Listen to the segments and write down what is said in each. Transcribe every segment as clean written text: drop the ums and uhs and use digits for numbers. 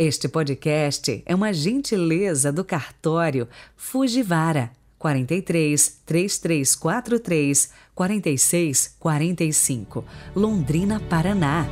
Este podcast é uma gentileza do cartório Fujivara 43 3343 46 45, Londrina, Paraná.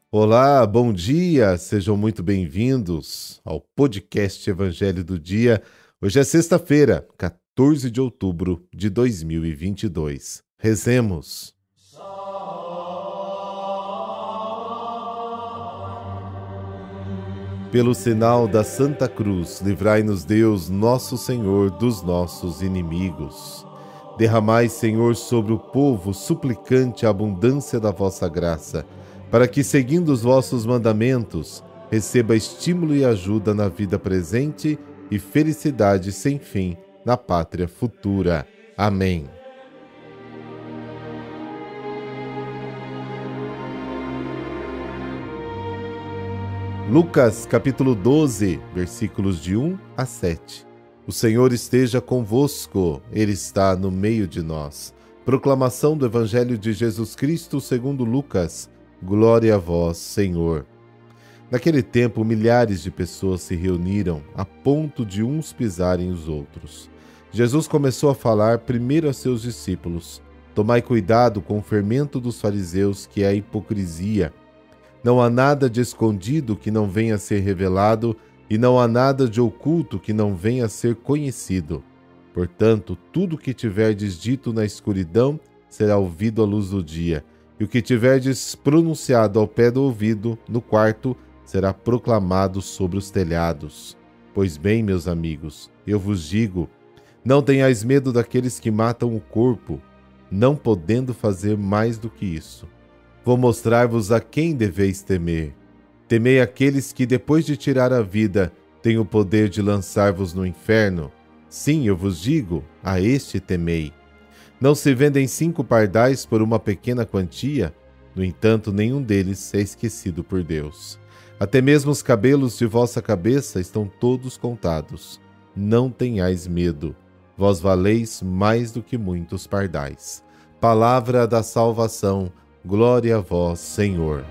Olá, bom dia, sejam muito bem-vindos ao podcast Evangelho do Dia. Hoje é sexta-feira, 14 de outubro de 2022. Rezemos. Pelo sinal da Santa Cruz, livrai-nos Deus, nosso Senhor, dos nossos inimigos. Derramai, Senhor, sobre o povo suplicante a abundância da vossa graça, para que, seguindo os vossos mandamentos, receba estímulo e ajuda na vida presente e felicidade sem fim na pátria futura. Amém. Lucas, capítulo 12, versículos de 1 a 7. O Senhor esteja convosco, Ele está no meio de nós. Proclamação do Evangelho de Jesus Cristo segundo Lucas. Glória a vós, Senhor. Naquele tempo, milhares de pessoas se reuniram a ponto de uns pisarem os outros. Jesus começou a falar primeiro a seus discípulos: tomai cuidado com o fermento dos fariseus, que é a hipocrisia. Não há nada de escondido que não venha a ser revelado, e não há nada de oculto que não venha a ser conhecido. Portanto, tudo o que tiverdes dito na escuridão será ouvido à luz do dia, e o que tiverdes pronunciado ao pé do ouvido, no quarto, será proclamado sobre os telhados. Pois bem, meus amigos, eu vos digo, não tenhais medo daqueles que matam o corpo, não podendo fazer mais do que isso. Vou mostrar-vos a quem deveis temer. Temei aqueles que, depois de tirar a vida, têm o poder de lançar-vos no inferno. Sim, eu vos digo, a este temei. Não se vendem 5 pardais por uma pequena quantia? No entanto, nenhum deles é esquecido por Deus. Até mesmo os cabelos de vossa cabeça estão todos contados. Não tenhais medo. Vós valeis mais do que muitos pardais. Palavra da salvação. Glória a vós, Senhor.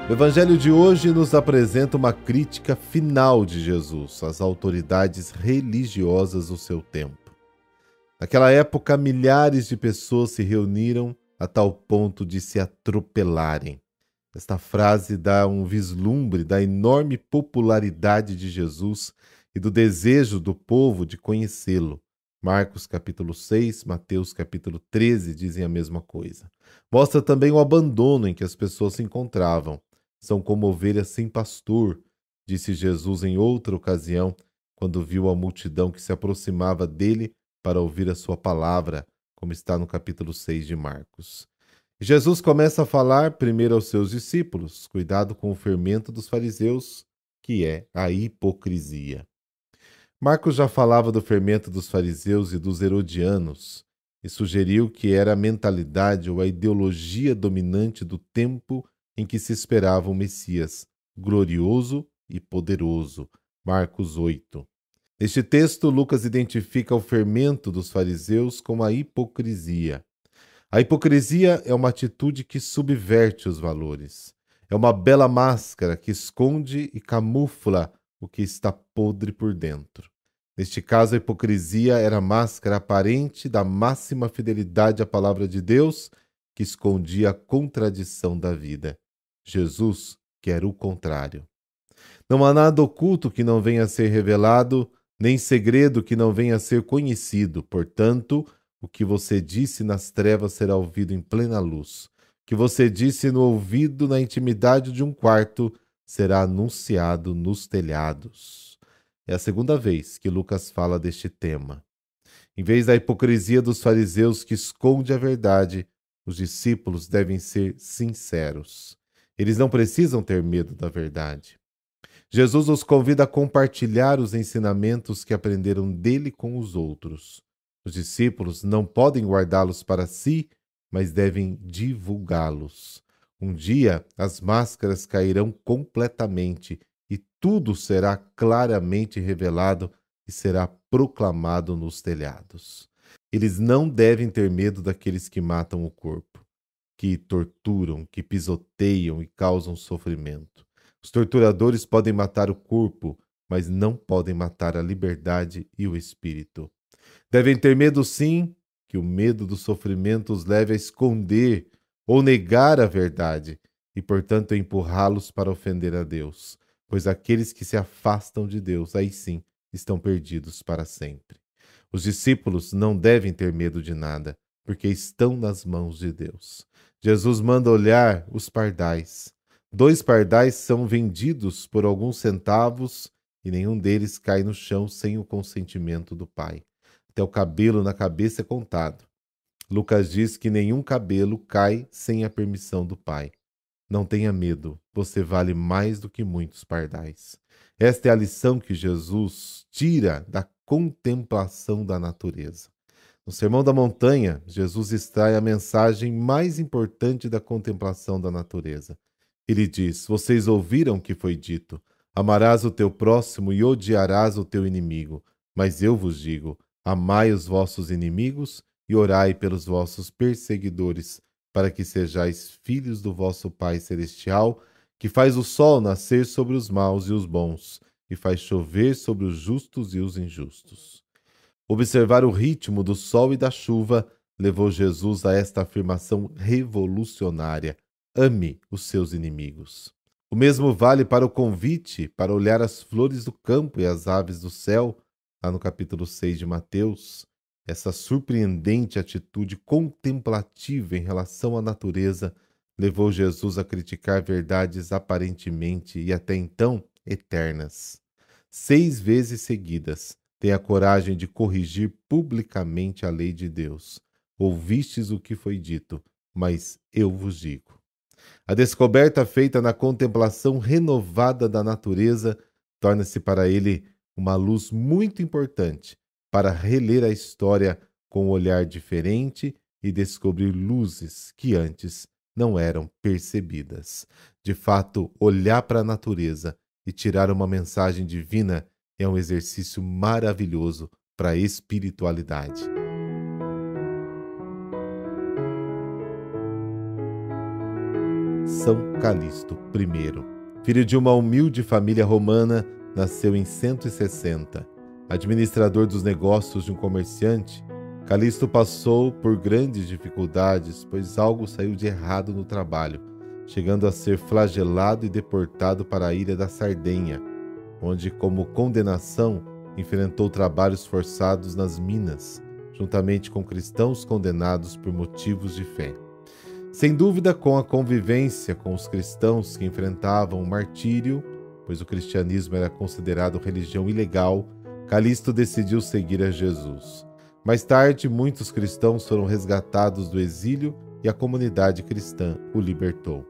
O Evangelho de hoje nos apresenta uma crítica final de Jesus às autoridades religiosas do seu tempo. Naquela época, milhares de pessoas se reuniram a tal ponto de se atropelarem. Esta frase dá um vislumbre da enorme popularidade de Jesus e do desejo do povo de conhecê-lo. Marcos capítulo 6, Mateus capítulo 13 dizem a mesma coisa. Mostra também o abandono em que as pessoas se encontravam. São como ovelhas sem pastor, disse Jesus em outra ocasião, quando viu a multidão que se aproximava dele para ouvir a sua palavra, como está no capítulo 6 de Marcos. Jesus começa a falar primeiro aos seus discípulos: cuidado com o fermento dos fariseus, que é a hipocrisia. Marcos já falava do fermento dos fariseus e dos herodianos, e sugeriu que era a mentalidade ou a ideologia dominante do tempo em que se esperava o Messias, glorioso e poderoso. Marcos 8. Neste texto, Lucas identifica o fermento dos fariseus como a hipocrisia. A hipocrisia é uma atitude que subverte os valores. É uma bela máscara que esconde e camufla o que está podre por dentro. Neste caso, a hipocrisia era a máscara aparente da máxima fidelidade à palavra de Deus, que escondia a contradição da vida. Jesus quer o contrário. Não há nada oculto que não venha a ser revelado, nem segredo que não venha a ser conhecido. Portanto, o que você disse nas trevas será ouvido em plena luz. O que você disse no ouvido, na intimidade de um quarto, será anunciado nos telhados. É a segunda vez que Lucas fala deste tema. Em vez da hipocrisia dos fariseus que esconde a verdade, os discípulos devem ser sinceros. Eles não precisam ter medo da verdade. Jesus os convida a compartilhar os ensinamentos que aprenderam dele com os outros. Os discípulos não podem guardá-los para si, mas devem divulgá-los. Um dia as máscaras cairão completamente e tudo será claramente revelado e será proclamado nos telhados. Eles não devem ter medo daqueles que matam o corpo, que torturam, que pisoteiam e causam sofrimento. Os torturadores podem matar o corpo, mas não podem matar a liberdade e o espírito. Devem ter medo, sim, que o medo do sofrimento os leve a esconder ou negar a verdade e, portanto, empurrá-los para ofender a Deus, pois aqueles que se afastam de Deus, aí sim, estão perdidos para sempre. Os discípulos não devem ter medo de nada, porque estão nas mãos de Deus. Jesus manda olhar os pardais. 2 pardais são vendidos por alguns centavos e nenhum deles cai no chão sem o consentimento do Pai. Até o cabelo na cabeça é contado. Lucas diz que nenhum cabelo cai sem a permissão do Pai. Não tenha medo, você vale mais do que muitos pardais. Esta é a lição que Jesus tira da contemplação da natureza. No Sermão da Montanha, Jesus extrai a mensagem mais importante da contemplação da natureza. Ele diz: vocês ouviram o que foi dito, amarás o teu próximo e odiarás o teu inimigo. Mas eu vos digo, amai os vossos inimigos e orai pelos vossos perseguidores, para que sejais filhos do vosso Pai Celestial, que faz o sol nascer sobre os maus e os bons, e faz chover sobre os justos e os injustos. Observar o ritmo do sol e da chuva levou Jesus a esta afirmação revolucionária: ame os seus inimigos. O mesmo vale para o convite para olhar as flores do campo e as aves do céu, lá no capítulo 6 de Mateus. Essa surpreendente atitude contemplativa em relação à natureza levou Jesus a criticar verdades aparentemente e até então eternas. 6 vezes seguidas, tem a coragem de corrigir publicamente a lei de Deus. Ouvistes o que foi dito, mas eu vos digo. A descoberta feita na contemplação renovada da natureza torna-se para ele uma luz muito importante para reler a história com um olhar diferente e descobrir luzes que antes não eram percebidas. De fato, olhar para a natureza e tirar uma mensagem divina é um exercício maravilhoso para a espiritualidade. São Calixto I, filho de uma humilde família romana, nasceu em 160. Administrador dos negócios de um comerciante, Calixto passou por grandes dificuldades, pois algo saiu de errado no trabalho, chegando a ser flagelado e deportado para a ilha da Sardenha, onde, como condenação, enfrentou trabalhos forçados nas minas, juntamente com cristãos condenados por motivos de fé. Sem dúvida, com a convivência com os cristãos que enfrentavam o martírio, pois o cristianismo era considerado religião ilegal, Calixto decidiu seguir a Jesus. Mais tarde, muitos cristãos foram resgatados do exílio e a comunidade cristã o libertou.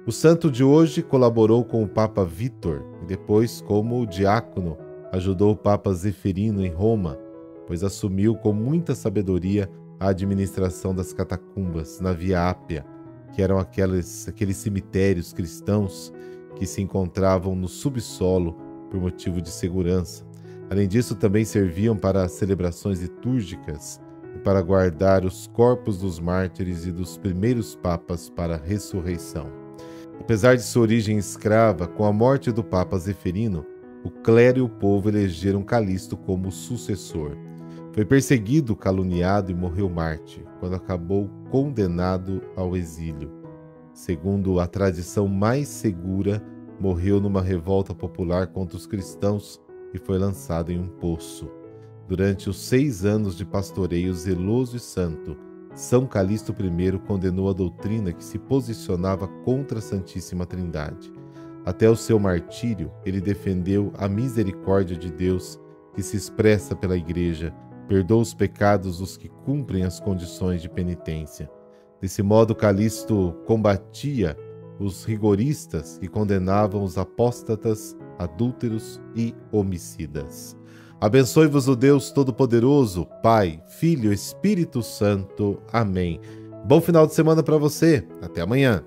O santo de hoje colaborou com o Papa Vítor e depois, como diácono, ajudou o Papa Zeferino em Roma, pois assumiu com muita sabedoria a administração das catacumbas na Via Ápia, que eram aqueles cemitérios cristãos que se encontravam no subsolo por motivo de segurança. Além disso, também serviam para celebrações litúrgicas e para guardar os corpos dos mártires e dos primeiros papas para a ressurreição. Apesar de sua origem escrava, com a morte do Papa Zeferino, o clero e o povo elegeram Calixto como sucessor. Foi perseguido, caluniado e morreu mártir, quando acabou condenado ao exílio. Segundo a tradição mais segura, morreu numa revolta popular contra os cristãos e foi lançado em um poço. Durante os 6 anos de pastoreio zeloso e santo, São Calixto I condenou a doutrina que se posicionava contra a Santíssima Trindade. Até o seu martírio, ele defendeu a misericórdia de Deus que se expressa pela Igreja, perdoa os pecados dos que cumprem as condições de penitência. Desse modo, Calixto combatia os rigoristas que condenavam os apóstatas, adúlteros e homicidas. Abençoe-vos o Deus Todo-Poderoso, Pai, Filho e Espírito Santo. Amém. Bom final de semana para você. Até amanhã.